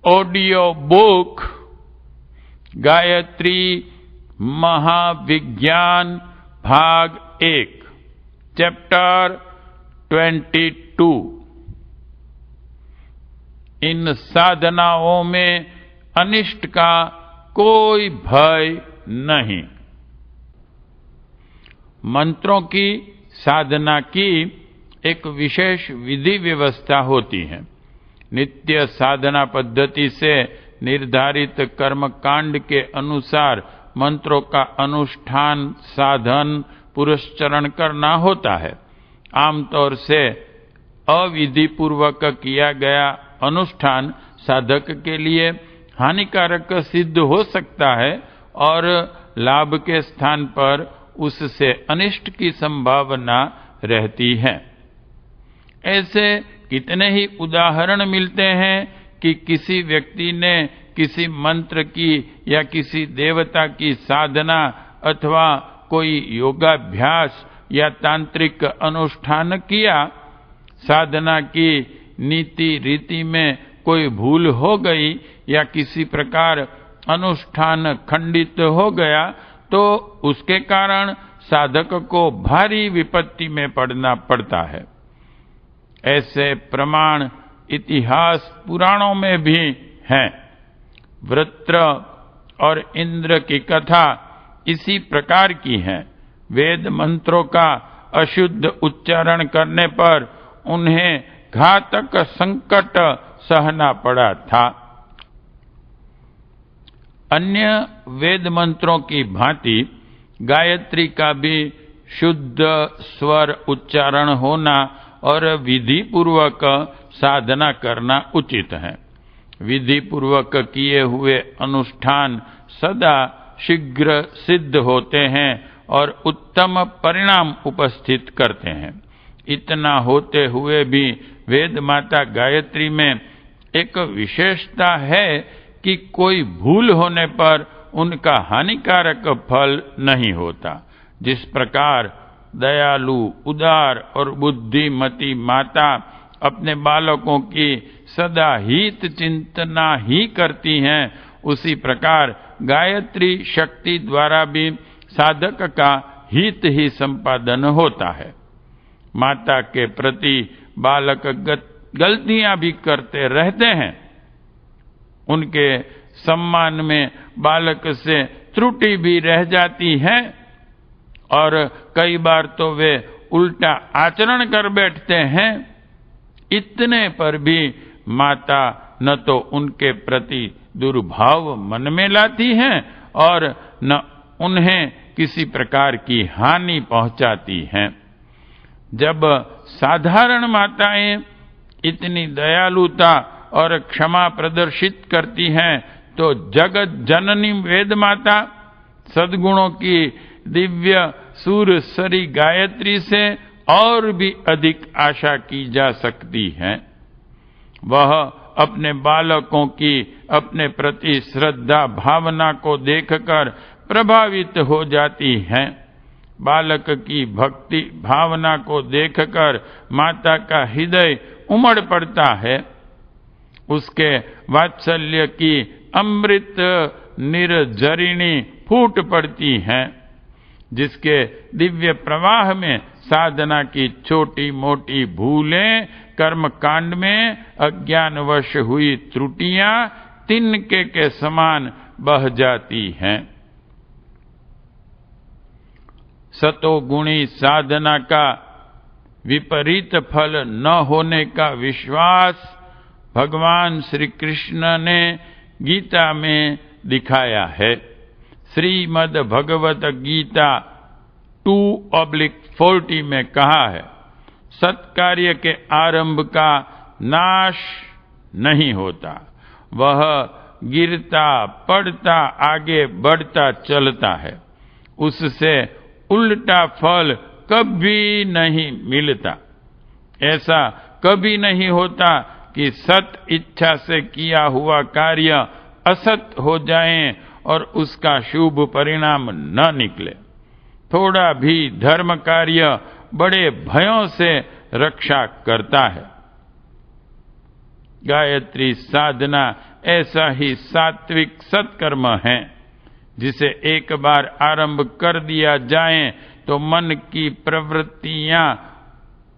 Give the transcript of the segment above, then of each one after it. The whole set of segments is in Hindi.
ऑडियो बुक गायत्री महाविज्ञान भाग 1 चैप्टर 22। इन साधनाओं में अनिष्ट का कोई भय नहीं। मंत्रों की साधना की एक विशेष विधि व्यवस्था होती है। नित्य साधना पद्धति से निर्धारित कर्म कांड के अनुसार मंत्रों का अनुष्ठान साधन पुरस्चरण करना होता है। आमतौर से अविधि पूर्वक किया गया अनुष्ठान साधक के लिए हानिकारक सिद्ध हो सकता है और लाभ के स्थान पर उससे अनिष्ट की संभावना रहती है। ऐसे कितने ही उदाहरण मिलते हैं कि किसी व्यक्ति ने किसी मंत्र की या किसी देवता की साधना अथवा कोई योगाभ्यास या तांत्रिक अनुष्ठान किया। साधना की नीति रीति में कोई भूल हो गई या किसी प्रकार अनुष्ठान खंडित हो गया तो उसके कारण साधक को भारी विपत्ति में पड़ना पड़ता है। ऐसे प्रमाण इतिहास पुराणों में भी हैं। वृत्र और इंद्र की कथा इसी प्रकार की है। वेद मंत्रों का अशुद्ध उच्चारण करने पर उन्हें घातक संकट सहना पड़ा था। अन्य वेद मंत्रों की भांति गायत्री का भी शुद्ध स्वर उच्चारण होना और विधि पूर्वक साधना करना उचित है। विधि पूर्वक किए हुए अनुष्ठान सदा शीघ्र सिद्ध होते हैं और उत्तम परिणाम उपस्थित करते हैं। इतना होते हुए भी वेद माता गायत्री में एक विशेषता है कि कोई भूल होने पर उनका हानिकारक फल नहीं होता। जिस प्रकार दयालु, उदार और बुद्धिमती माता अपने बालकों की सदा हित चिंतना ही करती हैं, उसी प्रकार गायत्री शक्ति द्वारा भी साधक का हित ही संपादन होता है। माता के प्रति बालक गलतियां भी करते रहते हैं। उनके सम्मान में बालक से त्रुटि भी रह जाती है और कई बार तो वे उल्टा आचरण कर बैठते हैं। इतने पर भी माता न तो उनके प्रति दुर्भाव मन में लाती हैं और न उन्हें किसी प्रकार की हानि पहुंचाती हैं। जब साधारण माताएं इतनी दयालुता और क्षमा प्रदर्शित करती हैं तो जगत जननी वेद माता सद्गुणों की दिव्य सूरसरी गायत्री से और भी अधिक आशा की जा सकती है। वह अपने बालकों की अपने प्रति श्रद्धा भावना को देखकर प्रभावित हो जाती हैं। बालक की भक्ति भावना को देखकर माता का हृदय उमड़ पड़ता है। उसके वात्सल्य की अमृत निर्झरिणी फूट पड़ती हैं। जिसके दिव्य प्रवाह में साधना की छोटी मोटी भूलें, कर्म कांड में अज्ञानवश हुई त्रुटियां तिनके के समान बह जाती हैं। सतोगुणी साधना का विपरीत फल न होने का विश्वास भगवान श्री कृष्ण ने गीता में दिखाया है। श्रीमद् भगवत गीता 2:40 में कहा है, सत्कार्य के आरंभ का नाश नहीं होता, वह गिरता पड़ता आगे बढ़ता चलता है, उससे उल्टा फल कभी नहीं मिलता। ऐसा कभी नहीं होता कि सत इच्छा से किया हुआ कार्य असत हो जाए और उसका शुभ परिणाम न निकले। थोड़ा भी धर्म कार्य बड़े भयों से रक्षा करता है। गायत्री साधना ऐसा ही सात्विक सत्कर्म है, जिसे एक बार आरंभ कर दिया जाए तो मन की प्रवृत्तियां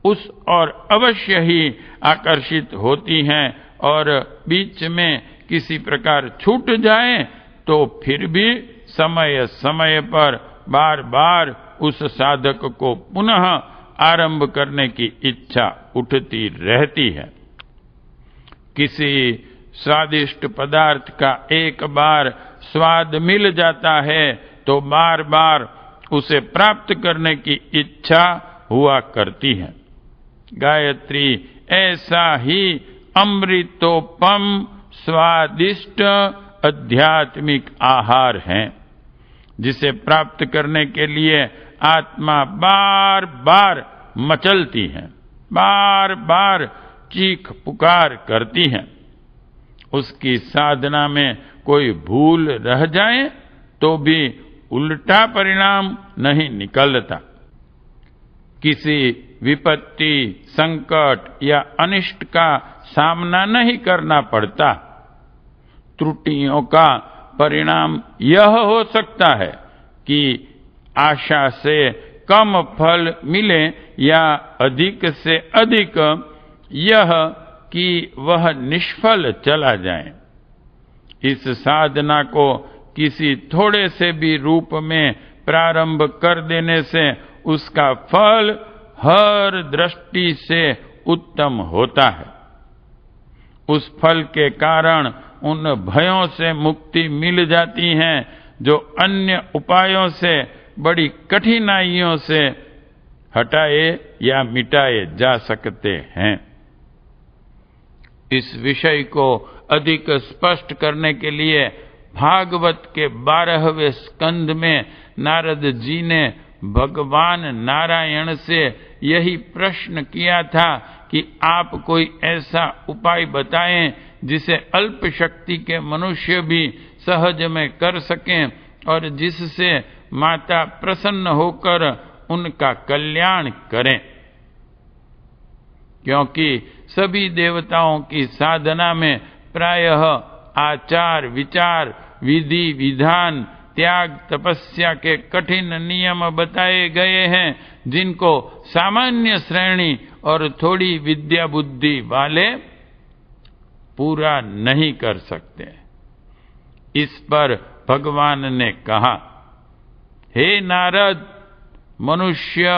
उस और अवश्य ही आकर्षित होती हैं, और बीच में किसी प्रकार छूट जाए तो फिर भी समय समय पर बार बार उस साधक को पुनः आरंभ करने की इच्छा उठती रहती है। किसी स्वादिष्ट पदार्थ का एक बार स्वाद मिल जाता है तो बार बार उसे प्राप्त करने की इच्छा हुआ करती है। गायत्री ऐसा ही अमृतोपम स्वादिष्ट आध्यात्मिक आहार है, जिसे प्राप्त करने के लिए आत्मा बार बार मचलती है, बार बार चीख पुकार करती है। उसकी साधना में कोई भूल रह जाए तो भी उल्टा परिणाम नहीं निकलता। किसी विपत्ति, संकट या अनिष्ट का सामना नहीं करना पड़ता। त्रुटियों का परिणाम यह हो सकता है कि आशा से कम फल मिले या अधिक से अधिक यह कि वह निष्फल चला जाए। इस साधना को किसी थोड़े से भी रूप में प्रारंभ कर देने से उसका फल हर दृष्टि से उत्तम होता है। उस फल के कारण उन भयों से मुक्ति मिल जाती है जो अन्य उपायों से बड़ी कठिनाइयों से हटाए या मिटाए जा सकते हैं। इस विषय को अधिक स्पष्ट करने के लिए भागवत के 12वें स्कंद में नारद जी ने भगवान नारायण से यही प्रश्न किया था कि आप कोई ऐसा उपाय बताएं जिसे अल्प शक्ति के मनुष्य भी सहज में कर सकें और जिससे माता प्रसन्न होकर उनका कल्याण करें। क्योंकि सभी देवताओं की साधना में प्रायः आचार विचार विधि विधान त्याग तपस्या के कठिन नियम बताए गए हैं, जिनको सामान्य श्रेणी और थोड़ी विद्या बुद्धि वाले पूरा नहीं कर सकते। इस पर भगवान ने कहा, हे नारद, मनुष्य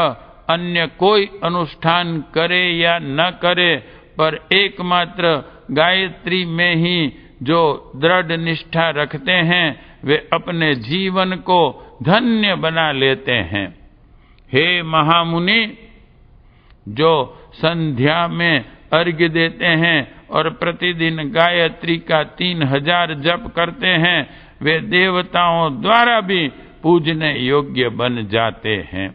अन्य कोई अनुष्ठान करे या न करे, पर एकमात्र गायत्री में ही जो दृढ़ निष्ठा रखते हैं वे अपने जीवन को धन्य बना लेते हैं। हे महामुनि, जो संध्या में अर्घ्य देते हैं और प्रतिदिन गायत्री का 3000 जप करते हैं, वे देवताओं द्वारा भी पूजने योग्य बन जाते हैं।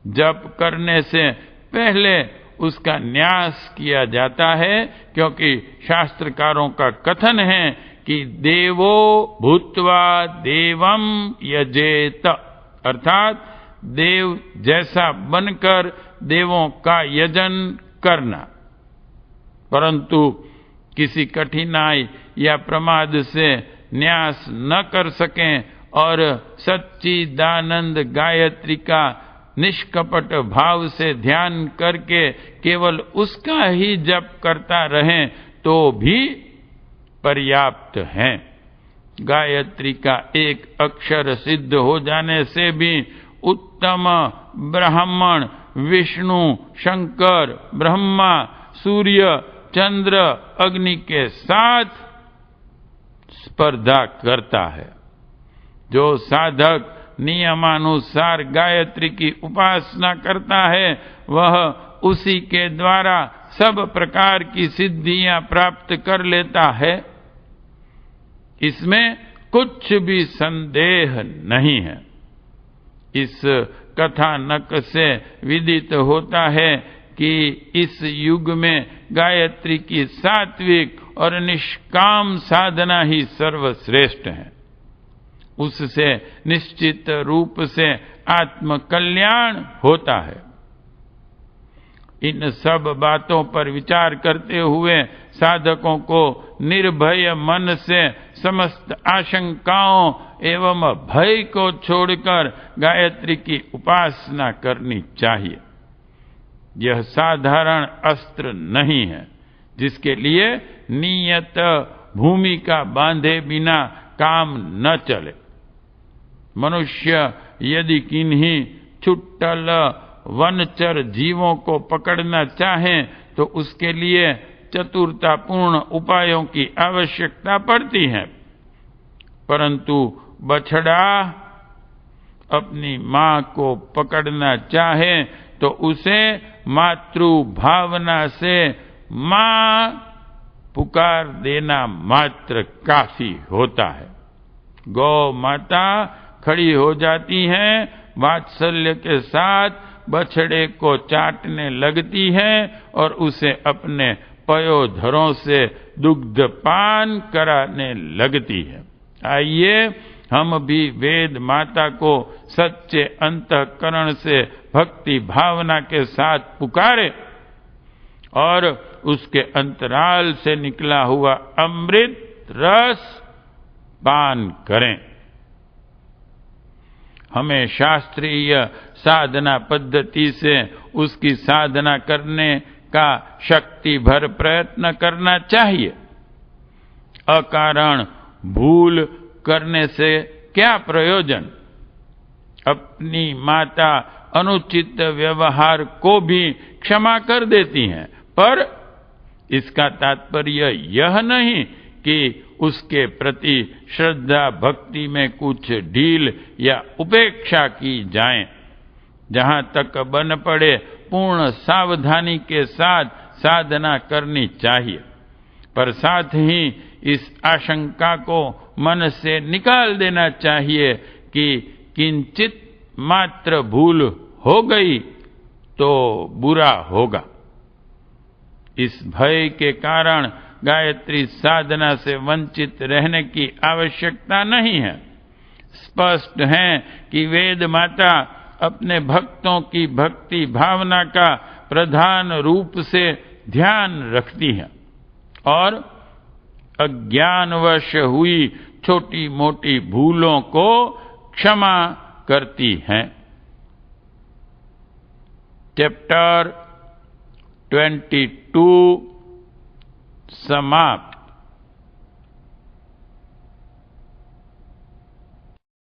जप करने से पहले उसका न्यास किया जाता है, क्योंकि शास्त्रकारों का कथन है कि देवो भूत्वा देवम यजेत, अर्थात देव जैसा बनकर देवों का यजन करना। परंतु किसी कठिनाई या प्रमाद से न्यास न कर सकें और सच्चिदानंद गायत्री का निष्कपट भाव से ध्यान करके केवल उसका ही जप करता रहें तो भी पर्याप्त है। गायत्री का एक अक्षर सिद्ध हो जाने से भी उत्तम ब्राह्मण विष्णु, शंकर, ब्रह्मा, सूर्य, चंद्र, अग्नि के साथ स्पर्धा करता है। जो साधक नियमानुसार गायत्री की उपासना करता है, वह उसी के द्वारा सब प्रकार की सिद्धियां प्राप्त कर लेता है। इसमें कुछ भी संदेह नहीं है। इस कथानक से विदित होता है कि इस युग में गायत्री की सात्विक और निष्काम साधना ही सर्वश्रेष्ठ है। उससे निश्चित रूप से आत्म कल्याण होता है। इन सब बातों पर विचार करते हुए साधकों को निर्भय मन से समस्त आशंकाओं एवं भय को छोड़कर गायत्री की उपासना करनी चाहिए। यह साधारण अस्त्र नहीं है जिसके लिए नियत भूमिका बांधे बिना काम न चले। मनुष्य यदि किन्हीं छुट्टल वनचर जीवों को पकड़ना चाहे तो उसके लिए चतुरतापूर्ण उपायों की आवश्यकता पड़ती है, परंतु बछड़ा अपनी मां को पकड़ना चाहे तो उसे मातृ भावना से मां पुकार देना मात्र काफी होता है। गौ माता खड़ी हो जाती है, वात्सल्य के साथ बछड़े को चाटने लगती है और उसे अपने पयोधरों से दुग्धपान कराने लगती है। आइए हम भी वेद माता को सच्चे अंतःकरण से भक्ति भावना के साथ पुकारे और उसके अंतराल से निकला हुआ अमृत रस पान करें। हमें शास्त्रीय साधना पद्धति से उसकी साधना करने का शक्ति भर प्रयत्न करना चाहिए। अकारण भूल करने से क्या प्रयोजन? अपनी माता अनुचित व्यवहार को भी क्षमा कर देती हैं, पर इसका तात्पर्य यह नहीं कि उसके प्रति श्रद्धा भक्ति में कुछ ढील या उपेक्षा की जाए। जहां तक बन पड़े पूर्ण सावधानी के साथ साधना करनी चाहिए, पर साथ ही इस आशंका को मन से निकाल देना चाहिए कि किंचित मात्र भूल हो गई तो बुरा होगा। इस भय के कारण गायत्री साधना से वंचित रहने की आवश्यकता नहीं है। स्पष्ट है कि वेद माता अपने भक्तों की भक्ति भावना का प्रधान रूप से ध्यान रखती है और अज्ञानवश हुई छोटी मोटी भूलों को क्षमा करती हैं। चैप्टर 22 समाप्त।